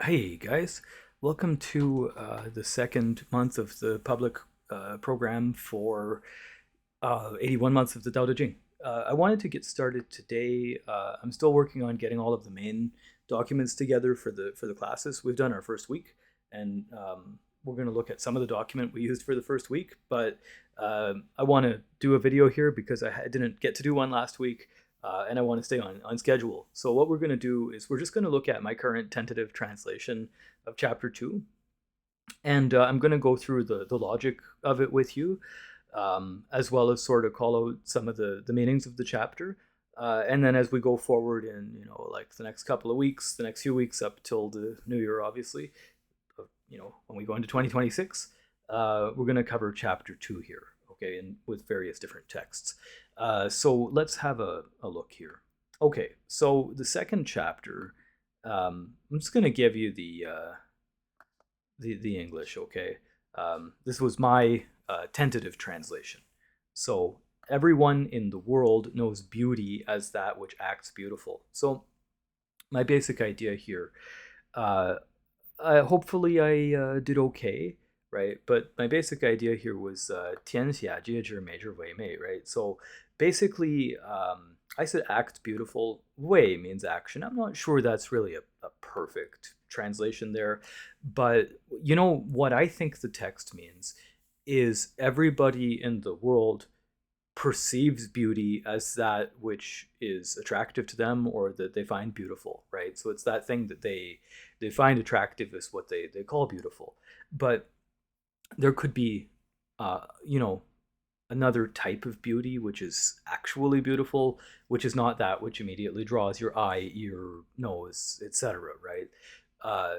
Hey guys, welcome to the second month of the public program for 81 months of the Dao De Jing. I wanted to get started today. I'm still working on getting all of the main documents together for the classes. We've done our first week, and we're going to look at some of the document we used for the first week. But I want to do a video here because I didn't get to do one last week, and I want to stay on schedule. So what we're going to do is we're just going to look at my current tentative translation of chapter 2, and I'm going to go through the logic of it with you, as well as sort of call out some of the meanings of the chapter. And then as we go forward in, like the next couple of weeks, the next few weeks up till the new year, obviously, when we go into 2026, we're going to cover chapter 2 here, okay, and with various different texts. So let's have a look here. Okay, so the second chapter, I'm just going to give you the English, okay? This was my tentative translation. So everyone in the world knows beauty as that which acts beautiful. So my basic idea here, uh, hopefully I did okay, right? But my basic idea here was 天下皆知美之为美, right? So basically, I said act beautiful. Wei means action. I'm not sure that's really a perfect translation there, but what I think the text means is everybody in the world perceives beauty as that which is attractive to them or that they find beautiful, right? So it's that thing that they find attractive is what they call beautiful. But there could be, uh, you know, another type of beauty which is actually beautiful, which is not that which immediately draws your eye, ear, nose, etc., right? Uh,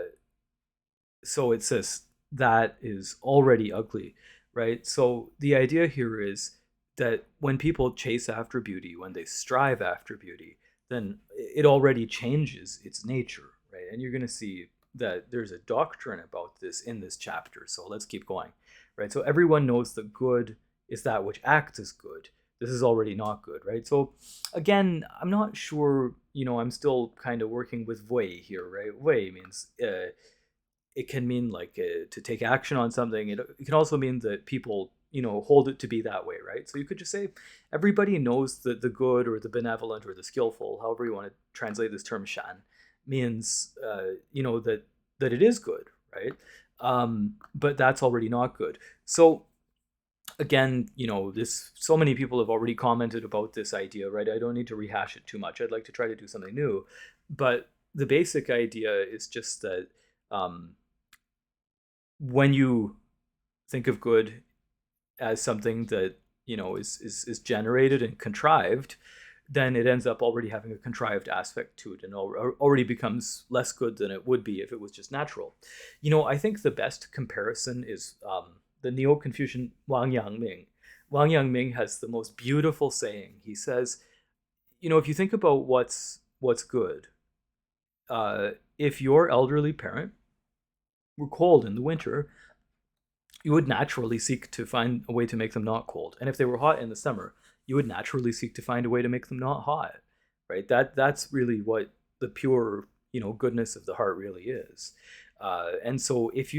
so it says that is already ugly, right? So the idea here is that when people chase after beauty, when they strive after beauty, then it already changes its nature, right? And you're going to see that there's a doctrine about this in this chapter. So let's keep going, right? So everyone knows the good is that which acts as good. This is already not good, right? So again, I'm not sure, I'm still kind of working with Wei here, right? Wei means it can mean like to take action on something. It can also mean that people hold it to be that way, right? So you could just say everybody knows that the good or the benevolent or the skillful, however you want to translate this term shan, means that it is good, right? But that's already not good. So again, this so many people have already commented about this idea, right? I don't need to rehash it too much. I'd like to try to do something new, but the basic idea is just that um, when you think of good as something that is generated and contrived, then it ends up already having a contrived aspect to it and already becomes less good than it would be if it was just natural. I think the best comparison is the Neo-Confucian Wang Yangming. Wang Yangming has the most beautiful saying. He says, if you think about what's good, if your elderly parent were cold in the winter, you would naturally seek to find a way to make them not cold. And if they were hot in the summer, you would naturally seek to find a way to make them not hot, right? That's really what the pure, goodness of the heart really is. And so if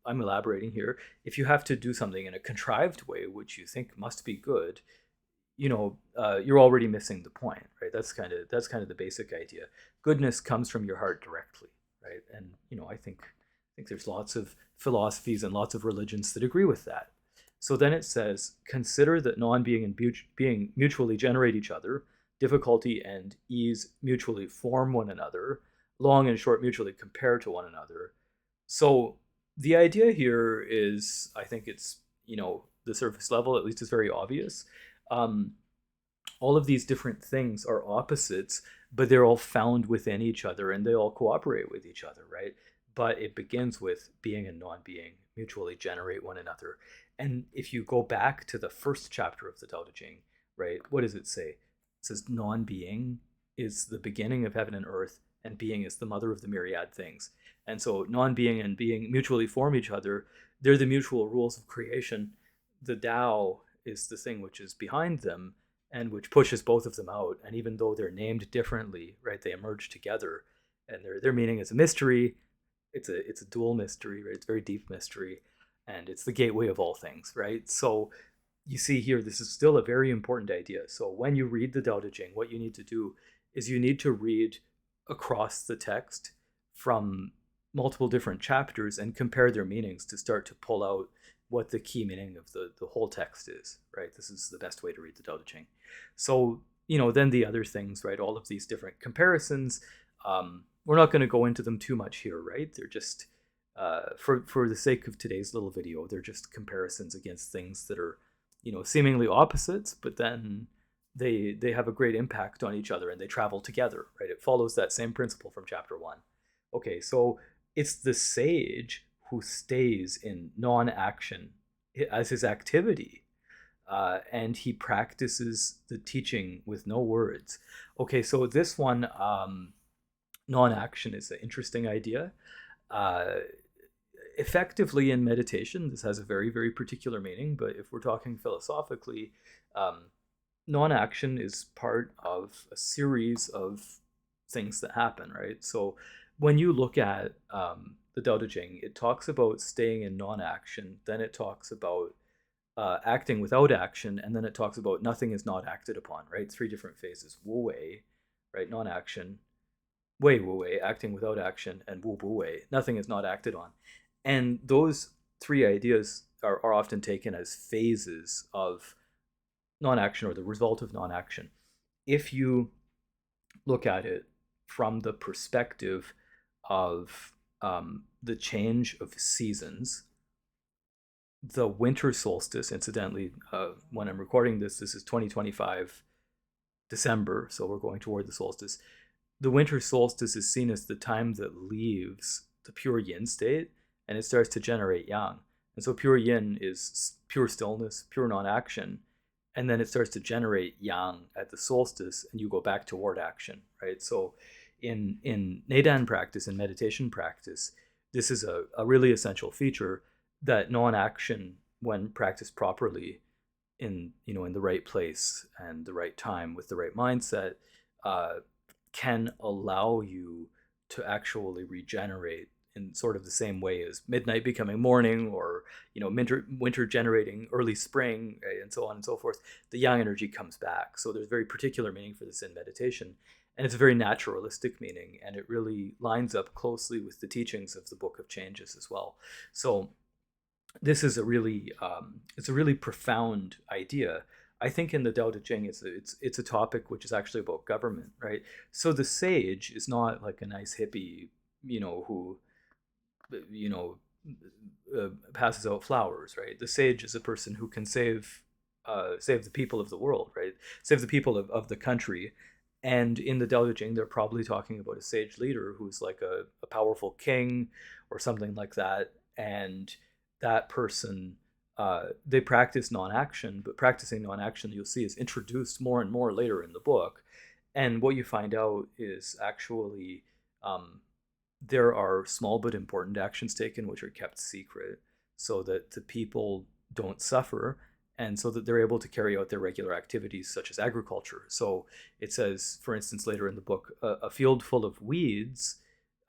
I'm elaborating here, if you have to do something in a contrived way, which you think must be good, you're already missing the point, right? That's kind of the basic idea. Goodness comes from your heart directly, right? And I think there's lots of philosophies and lots of religions that agree with that. So then it says, consider that non-being and being mutually generate each other, difficulty and ease mutually form one another, long and short mutually compare to one another. So the idea here is, I think it's, the surface level, at least, is very obvious. Um, all of these different things are opposites, but they're all found within each other and they all cooperate with each other, right? But it begins with being and non-being mutually generate one another. And if you go back to the first chapter of the Tao Te Ching, right, what does it say? It says non-being is the beginning of heaven and earth, and being is the mother of the myriad things. And so non-being and being mutually form each other. They're the mutual rules of creation. The Tao is the thing which is behind them and which pushes both of them out. And even though they're named differently, right, they emerge together. and their meaning is a mystery. It's a dual mystery, right? It's a very deep mystery, and it's the gateway of all things, right? So you see here, this is still a very important idea. So when you read the Dao De Jing, what you need to do is you need to read across the text from multiple different chapters and compare their meanings to start to pull out what the key meaning of the whole text is, right? This is the best way to read the Dao De Jing. So, then the other things, right? All of these different comparisons, we're not going to go into them too much here, right? They're just, for the sake of today's little video, they're just comparisons against things that are, seemingly opposites, but then they have a great impact on each other and they travel together, right? It follows that same principle from chapter 1. Okay, so it's the sage who stays in non-action as his activity, and he practices the teaching with no words. Okay, so this one, non-action, is an interesting idea. Uh, Effectively in meditation, this has a very, very particular meaning, but if we're talking philosophically, non-action is part of a series of things that happen, right? So when you look at the Dao De Jing, it talks about staying in non-action, then it talks about acting without action, and then it talks about nothing is not acted upon, right? 3 different phases. Wu Wei, right? Non-action. Wei Wu Wei, acting without action, and Wu Bu Wei, nothing is not acted on. And those 3 ideas are often taken as phases of non-action or the result of non-action. If you look at it from the perspective of the change of seasons, the winter solstice, incidentally, when I'm recording this is 2025 December, so we're going toward the solstice. The winter solstice is seen as the time that leaves the pure yin state and it starts to generate yang. And so pure yin is pure stillness, pure non-action, and then it starts to generate yang at the solstice and you go back toward action, right? So in Neidan practice, in meditation practice, this is a really essential feature, that non-action, when practiced properly in the right place and the right time with the right mindset, can allow you to actually regenerate in sort of the same way as midnight becoming morning, or winter generating early spring, right? And so on and so forth. The yang energy comes back. So there's very particular meaning for this in meditation, and it's a very naturalistic meaning, and it really lines up closely with the teachings of the Book of Changes as well. So this is a really profound idea. I think in the Dao De Jing, it's a topic which is actually about government, right? So the sage is not like a nice hippie, who passes out flowers, right? The sage is a person who can save the people of the world, right? Save the people of the country. And in the Dao De Jing, they're probably talking about a sage leader who's like a powerful king or something like that. And that person, they practice non-action, but practicing non-action, you'll see, is introduced more and more later in the book. And what you find out is actually there are small but important actions taken which are kept secret so that the people don't suffer, and so that they're able to carry out their regular activities such as agriculture. So it says, for instance, later in the book, a field full of weeds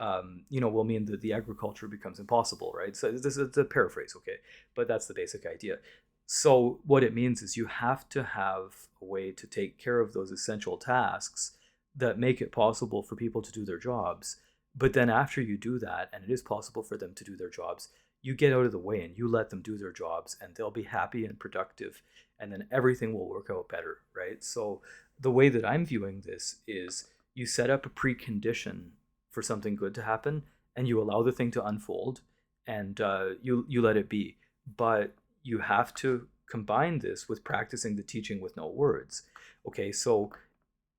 will mean that the agriculture becomes impossible, right? So this is a paraphrase, okay? But that's the basic idea. So what it means is you have to have a way to take care of those essential tasks that make it possible for people to do their jobs. But then after you do that, and it is possible for them to do their jobs, you get out of the way and you let them do their jobs, and they'll be happy and productive, and then everything will work out better, right? So the way that I'm viewing this is you set up a precondition for something good to happen, and you allow the thing to unfold, and you let it be. But you have to combine this with practicing the teaching with no words. Okay, so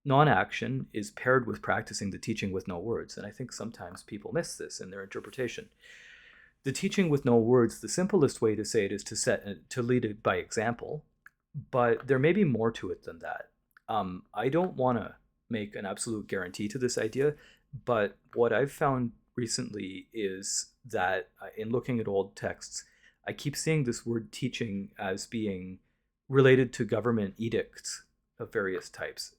non-action is paired with practicing the teaching with no words, and I think sometimes people miss this in their interpretation. The teaching with no words, the simplest way to say it is to lead it by example, but there may be more to it than that. I don't want to make an absolute guarantee to this idea, but what I've found recently is that in looking at old texts, I keep seeing this word teaching as being related to government edicts of various types,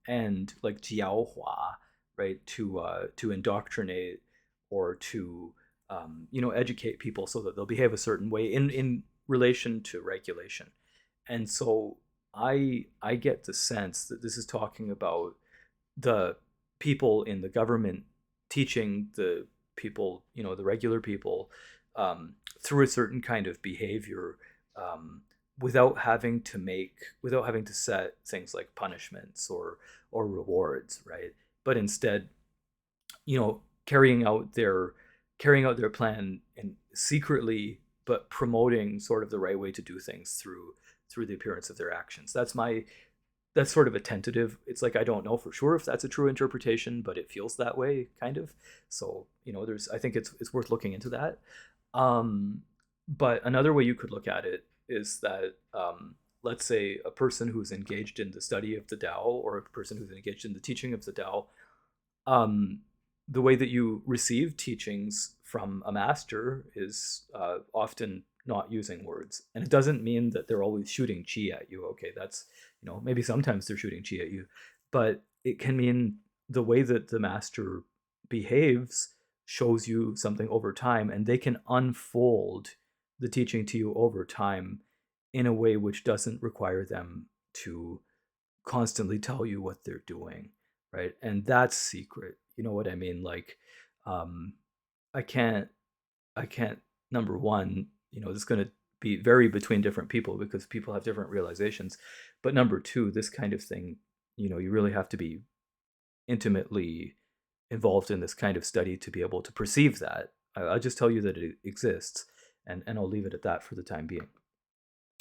and like jiaohua, right? To indoctrinate or to educate people so that they'll behave a certain way in relation to regulation. And so I get the sense that this is talking about the people in the government teaching the people, the regular people, through a certain kind of behavior, um, without having to set things like punishments or rewards, right? But instead, carrying out their plan and secretly, but promoting sort of the right way to do things through the appearance of their actions. That's sort of a tentative. It's like I don't know for sure if that's a true interpretation, but it feels that way, kind of. So there's I think it's worth looking into that. Um, but another way you could look at it is that, let's say a person who's engaged in the study of the Tao, or a person who's engaged in the teaching of the Tao, um, the way that you receive teachings from a master is often not using words. And it doesn't mean that they're always shooting chi at you. Okay, that's, maybe sometimes they're shooting chi at you, but it can mean the way that the master behaves shows you something over time, and they can unfold the teaching to you over time in a way which doesn't require them to constantly tell you what they're doing, right? And that's secret. You know what I mean? Like, um, I can't, I can't. Number one, this is going to be vary between different people because people have different realizations. But number two, this kind of thing, you really have to be intimately involved in this kind of study to be able to perceive that. I'll just tell you that it exists, and I'll leave it at that for the time being.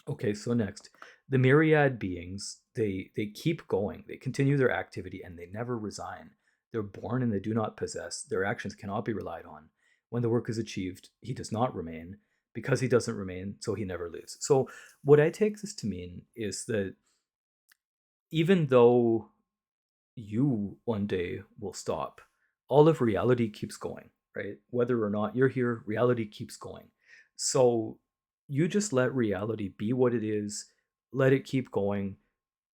Okay, so next, the myriad beings, they keep going, they continue their activity, and they never resign. They're born and they do not possess. Their actions cannot be relied on. When the work is achieved, he does not remain. Because he doesn't remain, so he never lives. So what I take this to mean is that even though you one day will stop, all of reality keeps going, right? Whether or not you're here, reality keeps going. So you just let reality be what it is, let it keep going.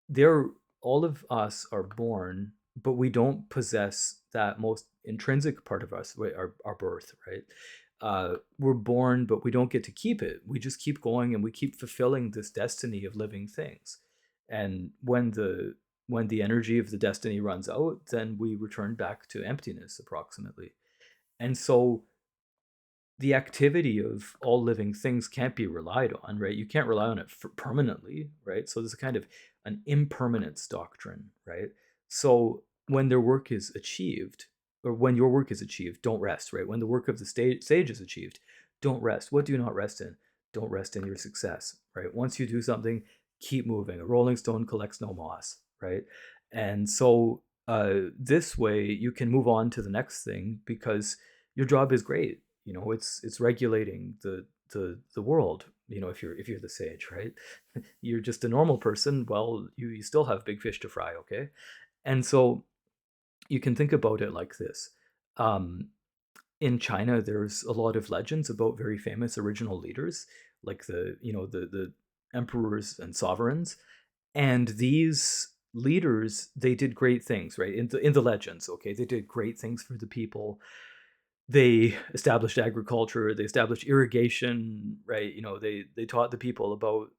There, all of us are born, but we don't possess that most intrinsic part of us, our birth, right? We're born, but we don't get to keep it. We just keep going, and we keep fulfilling this destiny of living things. And when the energy of the destiny runs out, then we return back to emptiness, approximately. And so the activity of all living things can't be relied on, right? You can't rely on it permanently, right? So there's a kind of an impermanence doctrine, right? So when their work is achieved, or when your work is achieved, don't rest, right? When the work of the sage is achieved, don't rest. What do you not rest in? Don't rest in your success, right? Once you do something, keep moving. A rolling stone collects no moss, right? And so this way you can move on to the next thing because your job is great. It's regulating the world. If you're the sage, right? You're just a normal person. Well, you still have big fish to fry, okay? And so you can think about it like this. Um, in China, there's a lot of legends about very famous original leaders, like the emperors and sovereigns, and these leaders, they did great things, right? In the legends, okay, they did great things for the people. They established agriculture, they established irrigation, right? They taught the people about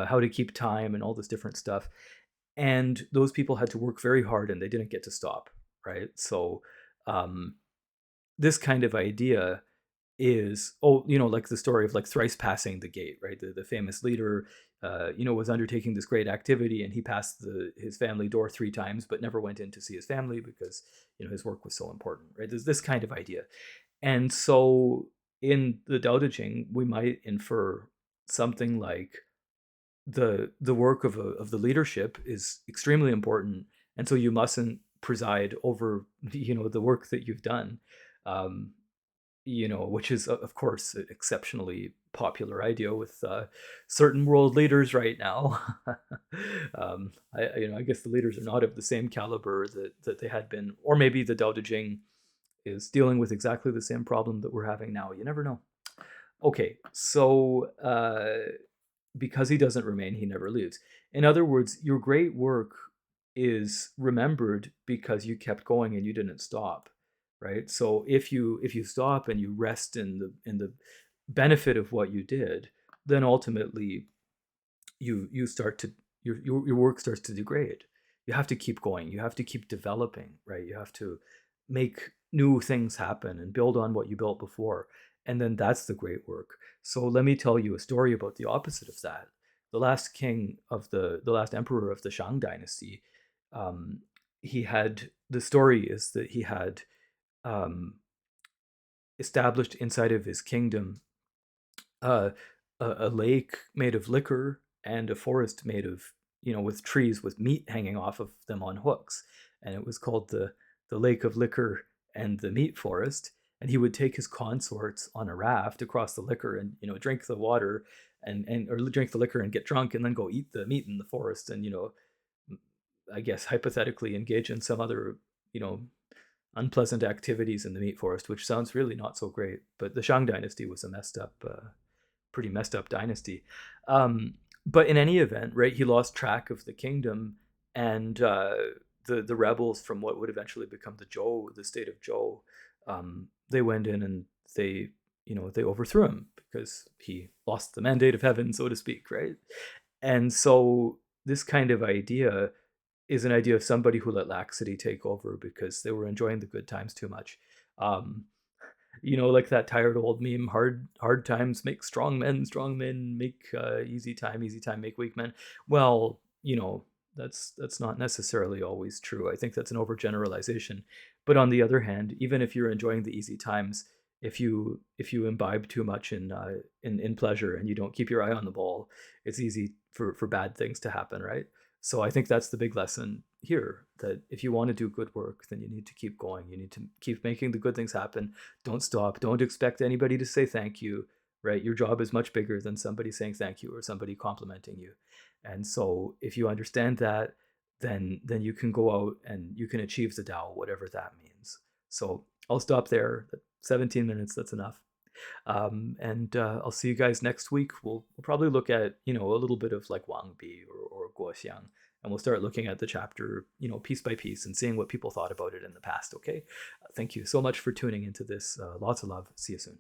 how to keep time and all this different stuff. And those people had to work very hard, and they didn't get to stop, right? So um, this kind of idea is, like the story of like thrice passing the gate, right? The famous leader, was undertaking this great activity, and he passed his family door 3 times, but never went in to see his family because his work was so important, right? There's this kind of idea. And so in the Dao De Jing, we might infer something like the work of the leadership is extremely important, and so you mustn't preside over the work that you've done, um, which is of course an exceptionally popular idea with certain world leaders right now. I guess the leaders are not of the same caliber that they had been, or maybe the Dao De Jing is dealing with exactly the same problem that we're having now. You never know. Okay, so because he doesn't remain, he never leaves. In other words, your great work is remembered because you kept going and you didn't stop, right? So if you stop and you rest in the benefit of what you did, then ultimately you start to your work starts to degrade. You have to keep going. You have to keep developing, right? You have to make new things happen and build on what you built before. And then that's the great work. So let me tell you a story about the opposite of that. The last king of the last emperor of the Shang dynasty, um, he had the story is that he had um, established inside of his kingdom uh, a lake made of liquor and a forest made of, with trees with meat hanging off of them on hooks, and it was called the lake of liquor and the meat forest. And he would take his consorts on a raft across the liquor and drink the water and or drink the liquor and get drunk and then go eat the meat in the forest and I guess hypothetically engage in some other you know unpleasant activities in the meat forest, which sounds really not so great. But the Shang dynasty was a pretty messed up dynasty. But in any event, right, he lost track of the kingdom, and the rebels from what would eventually become the state of Zhou, they went in and they overthrew him because he lost the mandate of heaven, so to speak, right? And so this kind of idea is an idea of somebody who let laxity take over because they were enjoying the good times too much. Um, like that tired old meme, hard times make strong men make easy time make weak men. Well, that's not necessarily always true. I think that's an overgeneralization. But on the other hand, even if you're enjoying the easy times, if you imbibe too much in pleasure and you don't keep your eye on the ball, it's easy for bad things to happen, right? So I think that's the big lesson here, that if you want to do good work, then you need to keep going. You need to keep making the good things happen. Don't stop. Don't expect anybody to say thank you, right? Your job is much bigger than somebody saying thank you or somebody complimenting you. And so if you understand that, then you can go out and you can achieve the Tao, whatever that means. So I'll stop there. 17 minutes, that's enough. And I'll see you guys next week. We'll probably look at a little bit of like Wang Bi or Guoxiang, and we'll start looking at the chapter piece by piece and seeing what people thought about it in the past. Okay, thank you so much for tuning into this. Lots of love. See you soon.